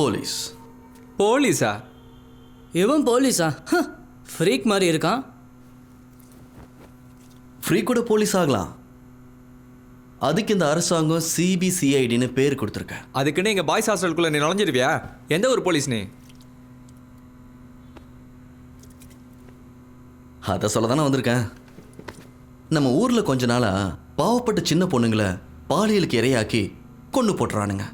Police. போலீஸா? இவன் போலீஸா? ஃப்ரீக் மாதிரி இருக்கான். ஃப்ரீ கூட போலீஸ் ஆகலாம். அதுக்கு இந்த அரசாங்கம் சிபிசிஐடின்னு பேர் கொடுத்துருக்க. அதுக்குன்னு எங்கள் பாய்ஸ் ஹாஸ்டலுக்குள்ளே நீ நுழைஞ்சிருவியா? எந்த ஒரு போலீஸ் நீ? அதை சொல்ல தானே வந்திருக்கேன். நம்ம ஊரில் கொஞ்ச நாளாக பாவப்பட்ட சின்ன பொண்ணுங்களை பாலியலுக்கு இரையாக்கி கொண்டு போட்டுறானுங்க.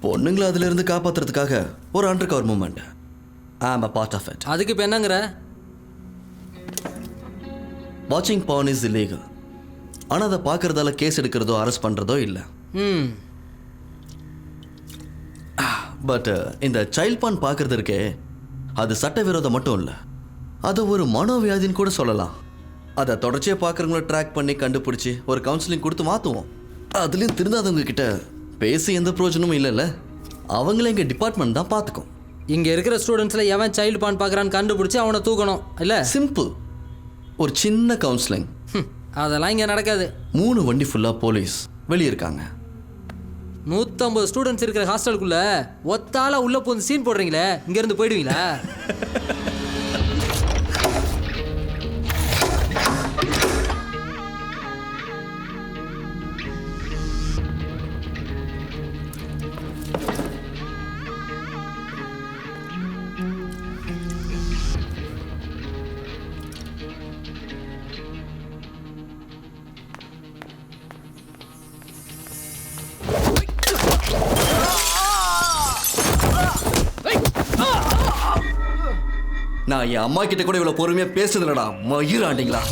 பொண்ணுங்களை அதிலிருந்து காப்பாற்றுறதுக்காக ஒரு under cover movement. I'm a part of it. அதுக்கு இப்போ என்னங்கிற? வாட்சிங் பான் இஸ் இல்லீகல். ஆனால் அதை பார்க்குறதால கேஸ் எடுக்கிறதோ அரெஸ்ட் பண்ணுறதோ இல்லை. பட் இந்த சைல்ட் பான் பார்க்குறது இருக்கே, அது சட்டவிரோதம் மட்டும் இல்லை, அது ஒரு மனோவியாதின்னு கூட சொல்லலாம். அதை தொடர்ச்சியாக பார்க்குறவங்கள ட்ராக் பண்ணி கண்டுபிடிச்சி ஒரு கவுன்சிலிங் கொடுத்து மாற்றுவோம். அதுலேயும் திருந்தாதவங்க கிட்ட பேசி எந்த பிரயோஜனமும் இல்லைல்ல. அவங்கள எங்கள் டிபார்ட்மெண்ட் தான் பார்த்துக்கும். இங்கே இருக்கிற ஸ்டூடெண்ட்ஸில் எவன் சைல்டு பான் பார்க்குறான்னு கண்டுபிடிச்சி அவனை தூக்கணும் இல்லை? சிம்பிள். ஒரு சின்ன கவுன்சிலிங். அதெல்லாம் இங்கே நடக்காது. 3 வண்டி ஃபுல்லாக போலீஸ் வெளியே இருக்காங்க. 150 ஸ்டூடெண்ட்ஸ் இருக்கிற ஹாஸ்டலுக்குள்ள ஒத்தால உள்ள போந்து சீன் போடுறீங்களே, இங்கேருந்து போயிடுவீங்களா? நான் என் அம்மா கிட்ட கூட இவ்வளவு பொறுமையா பேசுறதுலடா மயிராண்டிங்களா.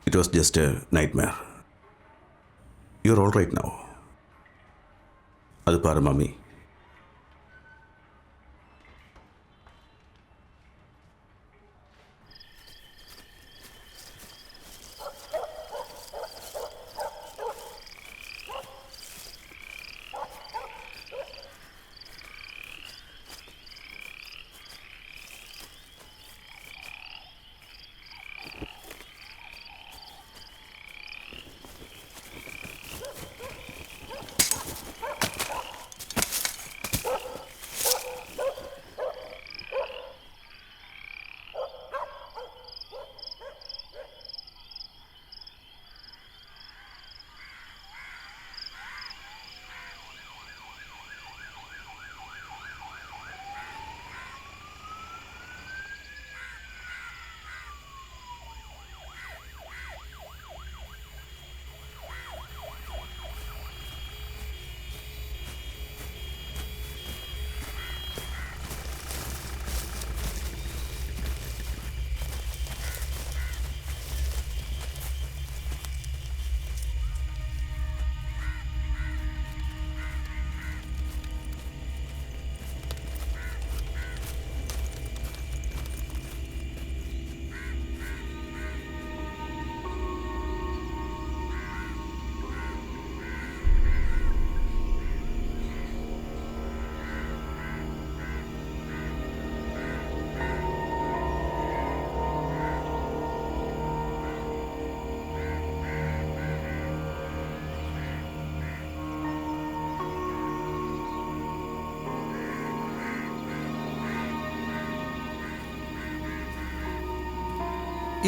It was just a nightmare. You're all right now. அது பாரு மாமி.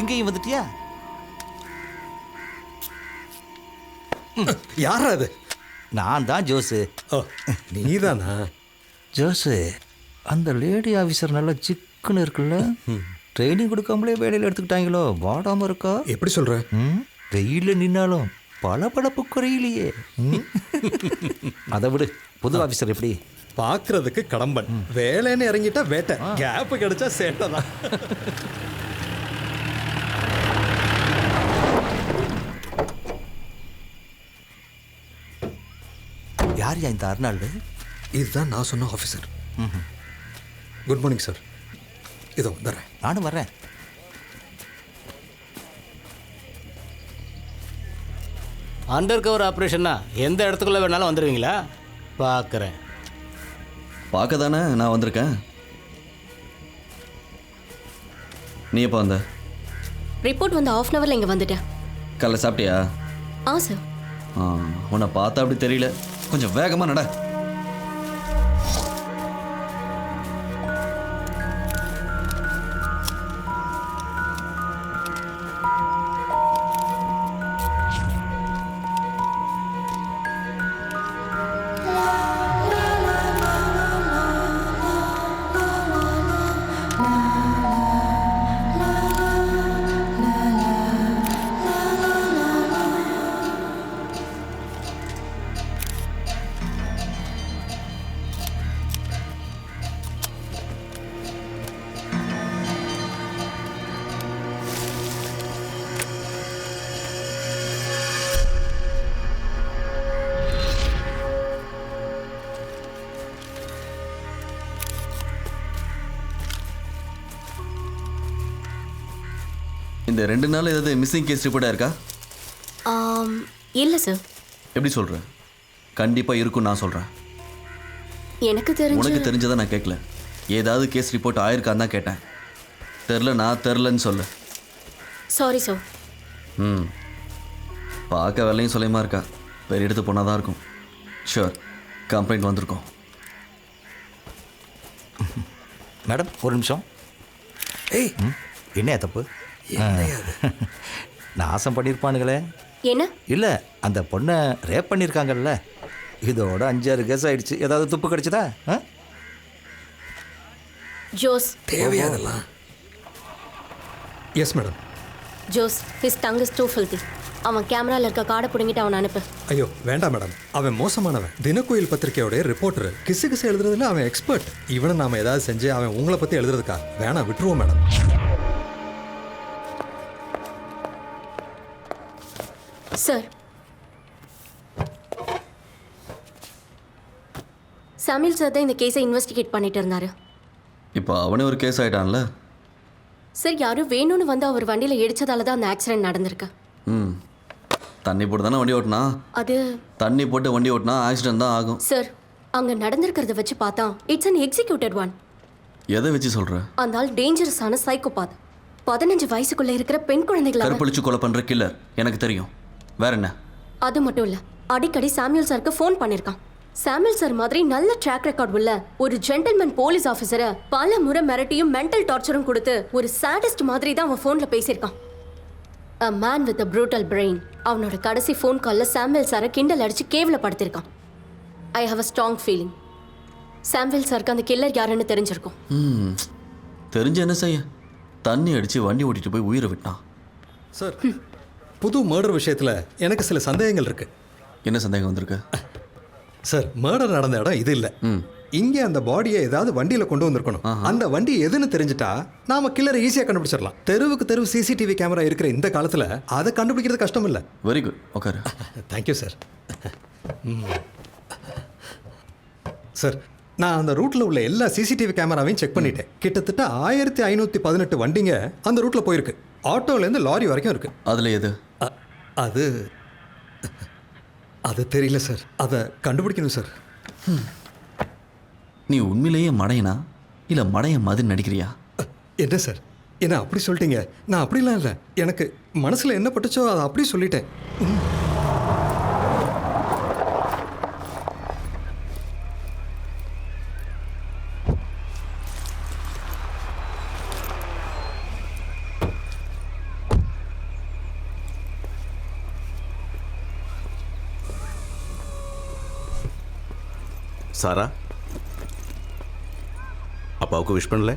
இங்கேயும் வந்துட்டியா? யாரா அது? நான் தான் ஜோஸு. ஓ, நீதானா? ஜோஸு, அந்த லேடி ஆஃபீஸர் நல்லா சிக்குன்னு இருக்குல்ல, ட்ரைனிங் கொடுக்காமலே வேலையில் எடுத்துக்கிட்டாங்களோ, வாடாமல் இருக்கா? எப்படி சொல்ற? வெயிலில் நின்னாலும் பளபளப்பு குறையிலையே. அதை விடு, புது ஆஃபீஸர் எப்படி? பாக்குறதுக்கு கடம்பன், வேலைன்னு இறங்கிட்டா வேட்டை, கேப் கிடைச்சா சேட்டை தான். யார் இந்த அர்னால்டு? இதுதான் நான் சொன்ன ஆஃபீஸர். Good morning sir. இதோ வந்துடுறேன். நானும் வர்றேன். அண்டர் கவர் ஆப்ரேஷன்னா எந்த இடத்துக்குள்ளே வேணாலும் வந்துடுவீங்களா? பார்க்குறேன். பார்க்க தானே நான் வந்திருக்கேன். நீ எப்போ வந்த? ரிப்போர்ட் வந்து ½ ஹவரில் இங்கே வந்துட்டேன். காலைல சாப்பிட்டியா? சார். உன்னை பார்த்தா அப்படி தெரியல, கொஞ்சம் வேகமாக நட. இந்த 2 நாள் ஏதாவது மிஸ்ஸிங் கேஸ் ரிப்போர்ட்டாக இருக்கா? இல்லை சார். எப்படி சொல்கிற? கண்டிப்பாக இருக்கும் நான் சொல்கிறேன். எனக்கு தெரிஞ்சு உனக்கு தெரிஞ்சதை நான் கேட்கல. ஏதாவது கேஸ் ரிப்போர்ட் ஆயிருக்கான்னு தான் கேட்டேன். தெரிலன்னு சொல்லு. Sorry sir. பார்க்க வேலையும் சொல்லியமா இருக்கா. வேறு எடுத்து போனால் தான் இருக்கும். ஷூர், கம்ப்ளைண்ட் வந்திருக்கோம். மேடம், ஒரு நிமிஷம். ஏய், என்ன தப்பு? நாசம் பண்ணியிருப்பானுங்களே. என்ன? இல்லை, அந்த பொண்ணை ரேப் பண்ணியிருக்காங்கல்ல, இதோட 5-6 கேஸ் ஆயிடுச்சு. ஏதாவது துப்பு கிடைச்சதா? ஜோஸ். தேவையாதெல்லாம். Yes madam. Jose, his tongue is too filthy. அவன் கேமராவில் இருக்க காடை பிடுங்கிட்டு அவனை அனுப்பு. ஐயோ வேண்டாம் மேடம், அவன் மோசமானவன். தினக்கோயில் பத்திரிகையோட ரிப்போர்ட்டர். கிசு கிசு எழுதுறதுல அவன் எக்ஸ்பர்ட். இவனை நாம ஏதாவது செஞ்சு அவன் உங்களை பற்றி எழுதுறதுக்கா? வேணாம், விட்டுருவோம் மேடம். சார், சமீல் சார் தான் இந்த கேஸை இன்வெஸ்டிகேட் பண்ணிட்டு இருந்தாரு. இப்போ அவனே ஒரு கேஸ் ஆகிட்டான்ல. சார், யாரும் வேணும்னு வந்து அவர் வண்டியில் இடிச்சதால தான் அந்த ஆக்சிடென்ட் நடந்திருக்கு. தண்ணி போட்டு தானே வண்டி ஓட்டினா? அது தண்ணி போட்டு வண்டி ஓட்டினா ஆக்சிடென்ட் தான் ஆகும். சார், அங்கே நடந்திருக்கிறத வச்சு பார்த்தா இட்ஸ் அன் எக்ஸிக்யூட்டட் ஒன். எதை வச்சு சொல்கிற? அந்த ஆள் டேஞ்சரஸான சைக்கோபாத். 15 வயசுக்குள்ள இருக்கிற பெண் குழந்தைகளை கற்பழிச்சு கொலை பண்ணுற கில்லர். எனக்கு தெரியும். வேற என்ன? அது மட்டும் இல்லை, அடிக்கடி சாமுவேல் சாருக்கு ஃபோன் பண்ணியிருக்கான். சாமுவேல் சார் மாதிரி நல்ல ட்ராக் ரெக்கார்ட் உள்ள ஒரு ஜென்டில்மேன் போலீஸ் ஆஃபீஸரை பல முறை மிரட்டியும் மென்டல் டார்ச்சரும் கொடுத்து ஒரு சாடிஸ்ட் மாதிரி தான் அவன் ஃபோனில் பேசியிருக்கான். A man with a brutal brain. அவனோட கடைசி ஃபோன் காலில் சாமுவேல் சாரை கிண்டல் அடித்து கேவலப்படுத்தியிருக்கான். I have a strong feeling Samuel சாருக்கு அந்த கில்லர் யாருன்னு தெரிஞ்சிருக்கும். தெரிஞ்ச என்ன செய்ய? தண்ணி அடித்து வண்டி ஓட்டிட்டு போய் உயிரை விட்டான். சார், புது மர்டர் விஷயத்தில் எனக்கு சில சந்தேகங்கள் இருக்கு. என்ன சந்தேகம் வந்திருக்கு? சார், மர்டர் நடந்த இடம் இது இல்லை. இங்கே அந்த பாடியை ஏதாவது வண்டியில் கொண்டு வந்திருக்கணும். அந்த வண்டி எதுன்னு தெரிஞ்சிட்டா நாம கில்லரை ஈஸியாக கண்டுபிடிச்சிடலாம். தெருவுக்கு தெருவு சிசிடிவி கேமரா இருக்கிற இந்த காலத்தில் அதை கண்டுபிடிக்கிறது கஷ்டம் இல்லை. வெரி குட், உட்காரு. Thank you sir. சார், நான் அந்த ரூட்டில் உள்ள எல்லா சிசிடிவி கேமராவையும் செக் பண்ணிட்டேன். கிட்டத்தட்ட 1518 வண்டிங்க அந்த ரூட்டில் போயிருக்கு. ஆட்டோலேருந்து லாரி வரைக்கும் இருக்கு. அதில் எது? அது அது தெரியல சார். அதை கண்டுபிடிக்கணும் சார். நீ உண்மையிலேயே மடையனா இல்லை மடைய மாதிரி நடிக்கிறியா? என்ன சார், என்ன அப்படி சொல்லிட்டீங்க? நான் அப்படிலாம் இல்லை. எனக்கு மனசில் என்ன பட்டுச்சோ அதை அப்படி சொல்லிட்டேன். சாரா அப்பாவுக்கு விஷ் பண்ணல